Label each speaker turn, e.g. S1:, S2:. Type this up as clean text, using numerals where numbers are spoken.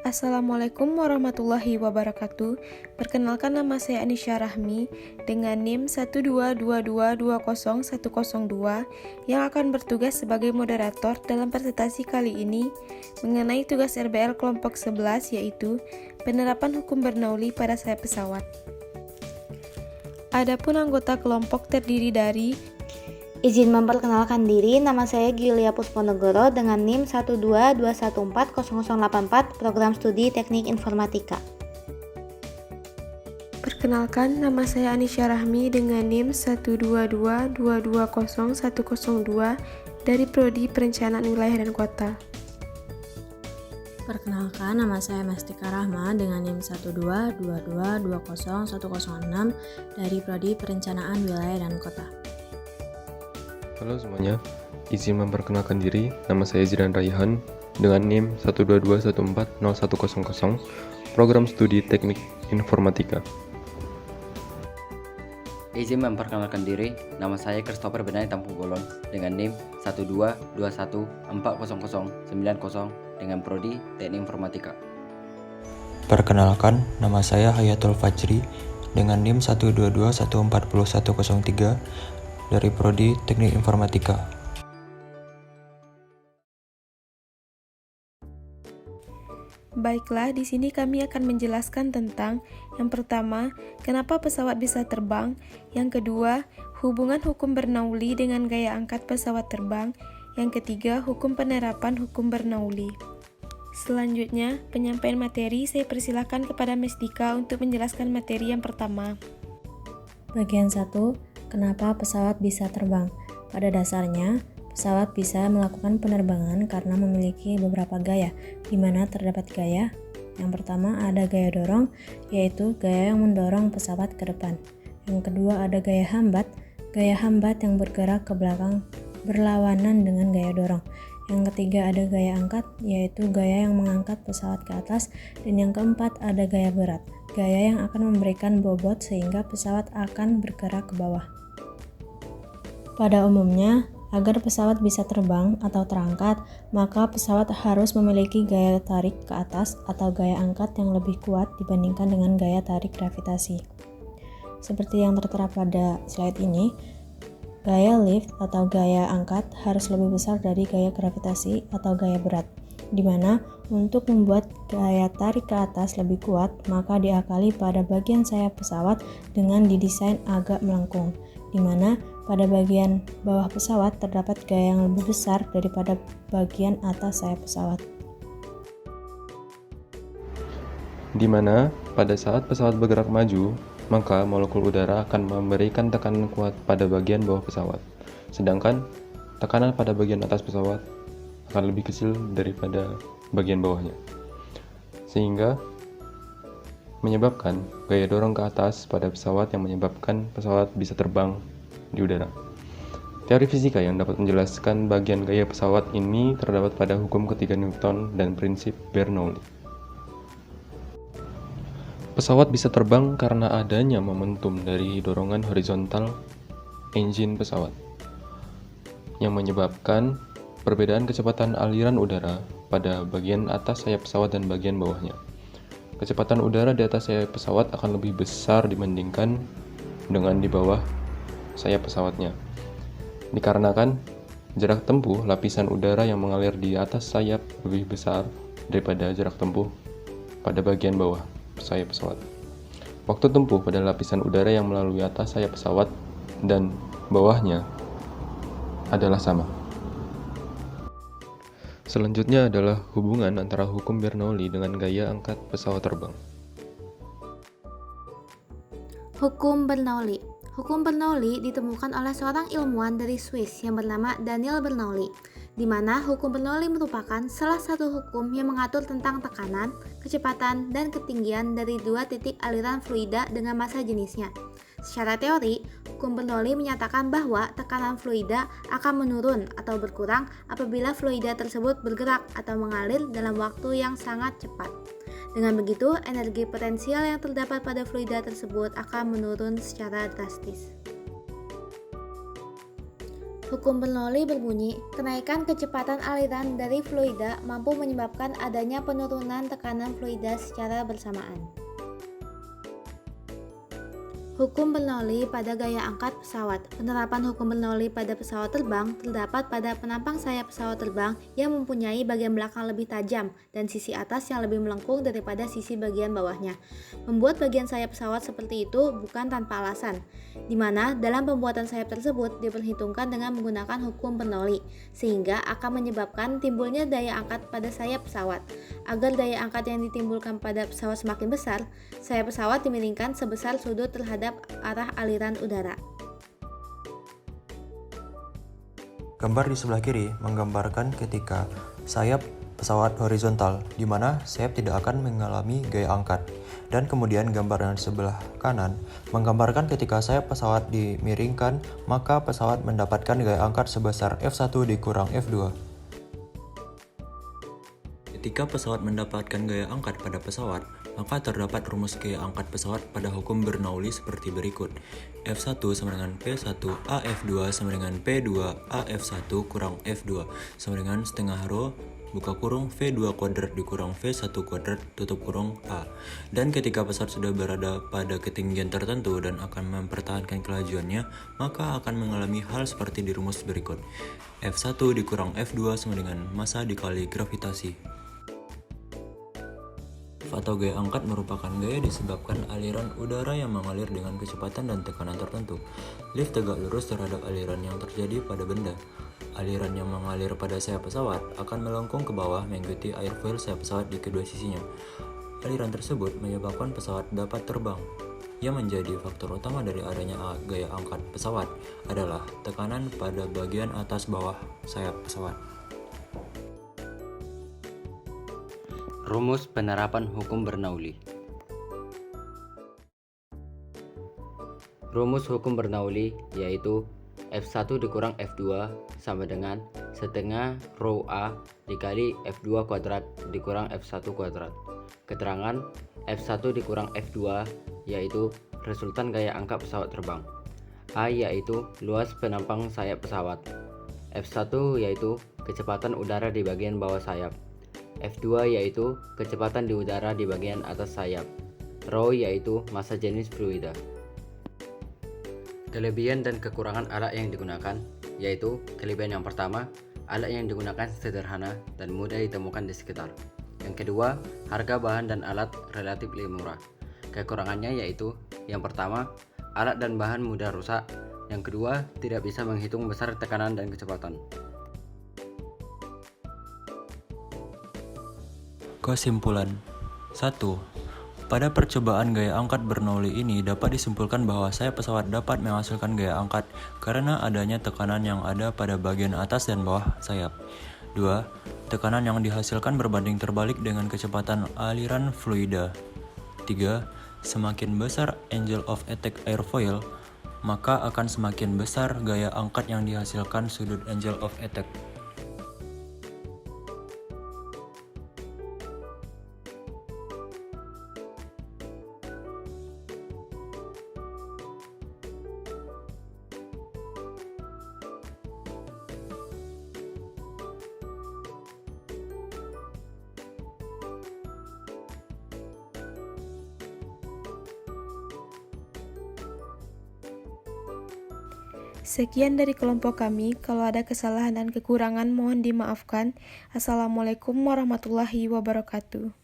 S1: Assalamualaikum warahmatullahi wabarakatuh. Perkenalkan, nama saya Anisya Rahmi dengan NIM 122220102 yang akan bertugas sebagai moderator dalam presentasi kali ini mengenai tugas RBL kelompok 11, yaitu penerapan hukum Bernoulli pada sayap pesawat. Adapun anggota kelompok terdiri dari
S2: Izin memperkenalkan diri, nama saya Gilia Pusponegoro dengan NIM 122140084 Program Studi Teknik Informatika.
S1: Perkenalkan, nama saya Anisya Rahmi dengan NIM 122220102 dari Prodi Perencanaan Wilayah dan Kota.
S3: Perkenalkan, nama saya Mestika Rahma dengan NIM 122220106 dari Prodi Perencanaan Wilayah dan Kota.
S4: Halo semuanya, izin memperkenalkan diri, nama saya Zidan Raihan dengan NIM 122140100 Program Studi Teknik Informatika.
S5: Izin memperkenalkan diri, nama saya Christopher Benai Tampu Bolon dengan NIM 122140090 dengan Prodi Teknik Informatika.
S6: Perkenalkan, nama saya Hayatul Fajri dengan NIM 122140103 dari Prodi Teknik Informatika.
S1: Baiklah, di sini kami akan menjelaskan tentang yang pertama, kenapa pesawat bisa terbang, yang kedua, hubungan hukum Bernoulli dengan gaya angkat pesawat terbang, yang ketiga, hukum penerapan hukum Bernoulli. Selanjutnya, penyampaian materi, saya persilakan kepada Mestika untuk menjelaskan materi yang pertama.
S3: Bagian 1, kenapa pesawat bisa terbang? Pada dasarnya, pesawat bisa melakukan penerbangan karena memiliki beberapa gaya, di mana terdapat gaya. Yang pertama ada gaya dorong, yaitu gaya yang mendorong pesawat ke depan. Yang kedua ada gaya hambat yang bergerak ke belakang berlawanan dengan gaya dorong. Yang ketiga ada gaya angkat, yaitu gaya yang mengangkat pesawat ke atas. Dan yang keempat ada gaya berat, gaya yang akan memberikan bobot sehingga pesawat akan bergerak ke bawah. Pada umumnya, agar pesawat bisa terbang atau terangkat, maka pesawat harus memiliki gaya tarik ke atas atau gaya angkat yang lebih kuat dibandingkan dengan gaya tarik gravitasi. Seperti yang tertera pada slide ini, gaya lift atau gaya angkat harus lebih besar dari gaya gravitasi atau gaya berat, di mana untuk membuat gaya tarik ke atas lebih kuat, maka diakali pada bagian sayap pesawat dengan didesain agak melengkung, di mana pada bagian bawah pesawat terdapat gaya yang lebih besar daripada bagian atas sayap pesawat.
S4: Di mana pada saat pesawat bergerak maju, maka molekul udara akan memberikan tekanan kuat pada bagian bawah pesawat, sedangkan tekanan pada bagian atas pesawat akan lebih kecil daripada bagian bawahnya, sehingga menyebabkan gaya dorong ke atas pada pesawat yang menyebabkan pesawat bisa terbang di udara. Teori fisika yang dapat menjelaskan bagian gaya pesawat ini terdapat pada hukum ketiga Newton dan prinsip Bernoulli. Pesawat bisa terbang karena adanya momentum dari dorongan horizontal engine pesawat yang menyebabkan perbedaan kecepatan aliran udara pada bagian atas sayap pesawat dan bagian bawahnya. Kecepatan udara di atas sayap pesawat akan lebih besar dibandingkan dengan di bawah sayap pesawatnya, dikarenakan jarak tempuh lapisan udara yang mengalir di atas sayap lebih besar daripada jarak tempuh pada bagian bawah sayap pesawat. Waktu tempuh pada lapisan udara yang melalui atas sayap pesawat dan bawahnya adalah sama. Selanjutnya adalah hubungan antara hukum Bernoulli dengan gaya angkat pesawat terbang.
S2: Hukum Bernoulli. Hukum Bernoulli ditemukan oleh seorang ilmuwan dari Swiss yang bernama Daniel Bernoulli, di mana hukum Bernoulli merupakan salah satu hukum yang mengatur tentang tekanan, kecepatan, dan ketinggian dari dua titik aliran fluida dengan massa jenisnya. Secara teori, hukum Bernoulli menyatakan bahwa tekanan fluida akan menurun atau berkurang apabila fluida tersebut bergerak atau mengalir dalam waktu yang sangat cepat. Dengan begitu, energi potensial yang terdapat pada fluida tersebut akan menurun secara drastis. Hukum Bernoulli berbunyi, kenaikan kecepatan aliran dari fluida mampu menyebabkan adanya penurunan tekanan fluida secara bersamaan. Hukum Bernoulli pada gaya angkat pesawat. Penerapan hukum Bernoulli pada pesawat terbang terdapat pada penampang sayap pesawat terbang yang mempunyai bagian belakang lebih tajam dan sisi atas yang lebih melengkung daripada sisi bagian bawahnya. Membuat bagian sayap pesawat seperti itu bukan tanpa alasan, di mana dalam pembuatan sayap tersebut diperhitungkan dengan menggunakan hukum Bernoulli, sehingga akan menyebabkan timbulnya daya angkat pada sayap pesawat. Agar daya angkat yang ditimbulkan pada pesawat semakin besar, sayap pesawat dimiringkan sebesar sudut terhadap arah aliran udara.
S6: Gambar di sebelah kiri menggambarkan ketika sayap pesawat horizontal, di mana sayap tidak akan mengalami gaya angkat. Dan kemudian gambar yang sebelah kanan menggambarkan ketika sayap pesawat dimiringkan, maka pesawat mendapatkan gaya angkat sebesar F1 dikurang F2. Ketika pesawat mendapatkan gaya angkat pada pesawat, maka terdapat rumus gaya angkat pesawat pada hukum Bernoulli seperti berikut. F1 sama dengan P1 AF2 sama dengan P2 AF1 kurang F2 sama dengan setengah rho buka kurung V2 kuadrat dikurang V1 kuadrat tutup kurung A. Dan ketika pesawat sudah berada pada ketinggian tertentu dan akan mempertahankan kelajuannya, maka akan mengalami hal seperti di rumus berikut. F1 dikurang F2 sama dengan massa dikali gravitasi. Atau gaya angkat merupakan gaya disebabkan aliran udara yang mengalir dengan kecepatan dan tekanan tertentu. Lift tegak lurus terhadap aliran yang terjadi pada benda. Aliran yang mengalir pada sayap pesawat akan melengkung ke bawah mengikuti airfoil sayap pesawat di kedua sisinya. Aliran tersebut menyebabkan pesawat dapat terbang. Yang menjadi faktor utama dari adanya gaya angkat pesawat adalah tekanan pada bagian atas bawah sayap pesawat.
S5: Rumus penerapan hukum Bernoulli. Rumus hukum Bernoulli yaitu F1 dikurang F2 sama dengan setengah rho A dikali F2 kuadrat dikurang F1 kuadrat. Keterangan F1 dikurang F2 yaitu resultan gaya angkat pesawat terbang. A yaitu luas penampang sayap pesawat. F1 yaitu kecepatan udara di bagian bawah sayap. F2 yaitu kecepatan di udara di bagian atas sayap. Rho yaitu massa jenis fluida. Kelebihan dan kekurangan alat yang digunakan yaitu kelebihan yang pertama, alat yang digunakan sederhana dan mudah ditemukan di sekitar. Yang kedua, harga bahan dan alat relatif lebih murah. Kekurangannya yaitu yang pertama, alat dan bahan mudah rusak. Yang kedua, tidak bisa menghitung besar tekanan dan kecepatan.
S6: Kesimpulan 1. Pada percobaan gaya angkat Bernoulli ini dapat disimpulkan bahwa sayap pesawat dapat menghasilkan gaya angkat karena adanya tekanan yang ada pada bagian atas dan bawah sayap. 2. Tekanan yang dihasilkan berbanding terbalik dengan kecepatan aliran fluida. 3. Semakin besar angle of attack airfoil, maka akan semakin besar gaya angkat yang dihasilkan sudut angle of attack.
S1: Sekian dari kelompok kami. Kalau ada kesalahan dan kekurangan mohon dimaafkan. Assalamualaikum warahmatullahi wabarakatuh.